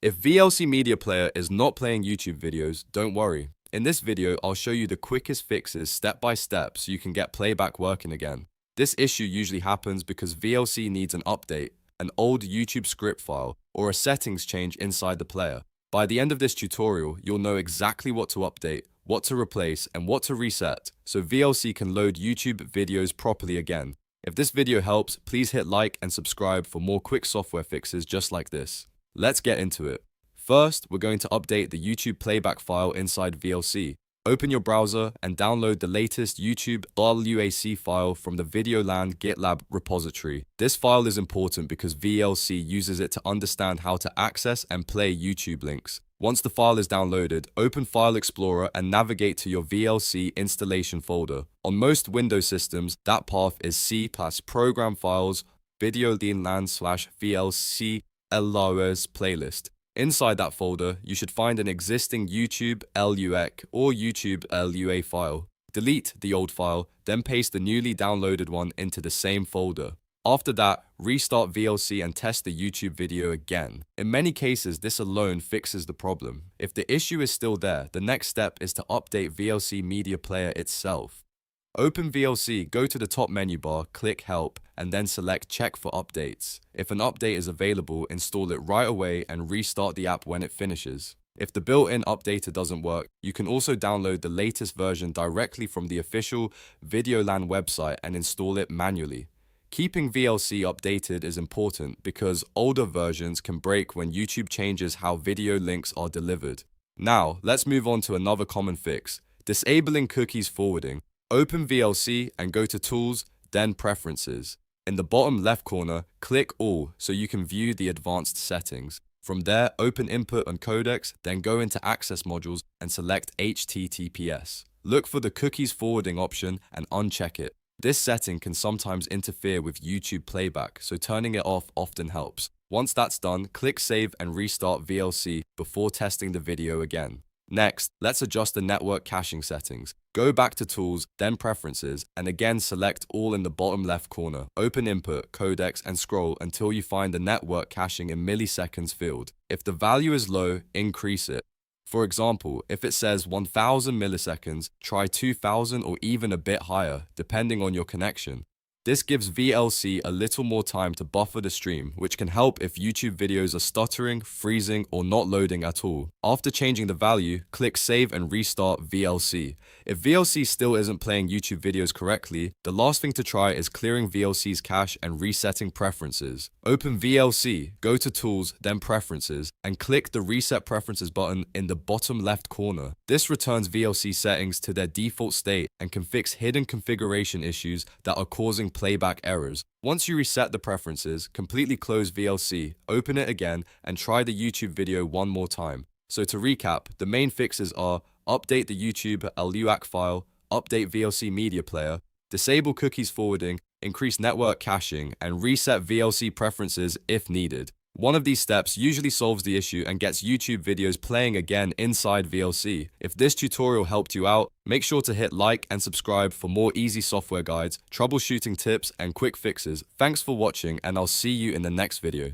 If VLC Media Player is not playing YouTube videos, don't worry. In this video, I'll show you the quickest fixes step by step so you can get playback working again. This issue usually happens because VLC needs an update, an old YouTube script file, or a settings change inside the player. By the end of this tutorial, you'll know exactly what to update, what to replace, and what to reset, so VLC can load YouTube videos properly again. If this video helps, please hit like and subscribe for more quick software fixes just like this. Let's get into it. First, we're going to update the YouTube playback file inside VLC. Open your browser and download the latest youtube.luac file from the VideoLAN GitLab repository. This file is important because VLC uses it to understand how to access and play YouTube links. Once the file is downloaded, open File Explorer and navigate to your VLC installation folder. On most Windows systems, that path is C+Program Files, VideoLAN/VLC LLA's playlist. Inside that folder, you should find an existing youtube.luac or youtube.lua file. Delete the old file, then paste the newly downloaded one into the same folder. After that, restart VLC and test the YouTube video again. In many cases, this alone fixes the problem. If the issue is still there, the next step is to update VLC Media Player itself. Open VLC, go to the top menu bar, click Help, and then select Check for Updates. If an update is available, install it right away and restart the app when it finishes. If the built-in updater doesn't work, you can also download the latest version directly from the official VideoLAN website and install it manually. Keeping VLC updated is important because older versions can break when YouTube changes how video links are delivered. Now, let's move on to another common fix: disabling cookies forwarding. Open VLC and go to Tools, then Preferences. In the bottom left corner, click All so you can view the advanced settings. From there, open Input and Codecs, then go into Access Modules and select HTTPS. Look for the cookies forwarding option and uncheck it. This setting can sometimes interfere with YouTube playback, so turning it off often helps. Once that's done, click Save and restart VLC before testing the video again. Next, let's adjust the network caching settings. Go back to Tools, then Preferences, and again select All in the bottom left corner. Open Input, Codecs, and scroll until you find the network caching in milliseconds field. If the value is low, increase it. For example, if it says 1000 milliseconds, try 2000 or even a bit higher, depending on your connection. This gives VLC a little more time to buffer the stream, which can help if YouTube videos are stuttering, freezing, or not loading at all. After changing the value, click Save and restart VLC. If VLC still isn't playing YouTube videos correctly, the last thing to try is clearing VLC's cache and resetting preferences. Open VLC, go to Tools, then Preferences, and click the Reset Preferences button in the bottom left corner. This returns VLC settings to their default state and can fix hidden configuration issues that are causing playback errors. Once you reset the preferences, completely close VLC, open it again, and try the YouTube video one more time. So to recap, the main fixes are: update the youtube.luac file, update VLC Media Player, disable cookies forwarding, increase network caching, and reset VLC preferences if needed. One of these steps usually solves the issue and gets YouTube videos playing again inside VLC. If this tutorial helped you out, make sure to hit like and subscribe for more easy software guides, troubleshooting tips, and quick fixes. Thanks for watching, and I'll see you in the next video.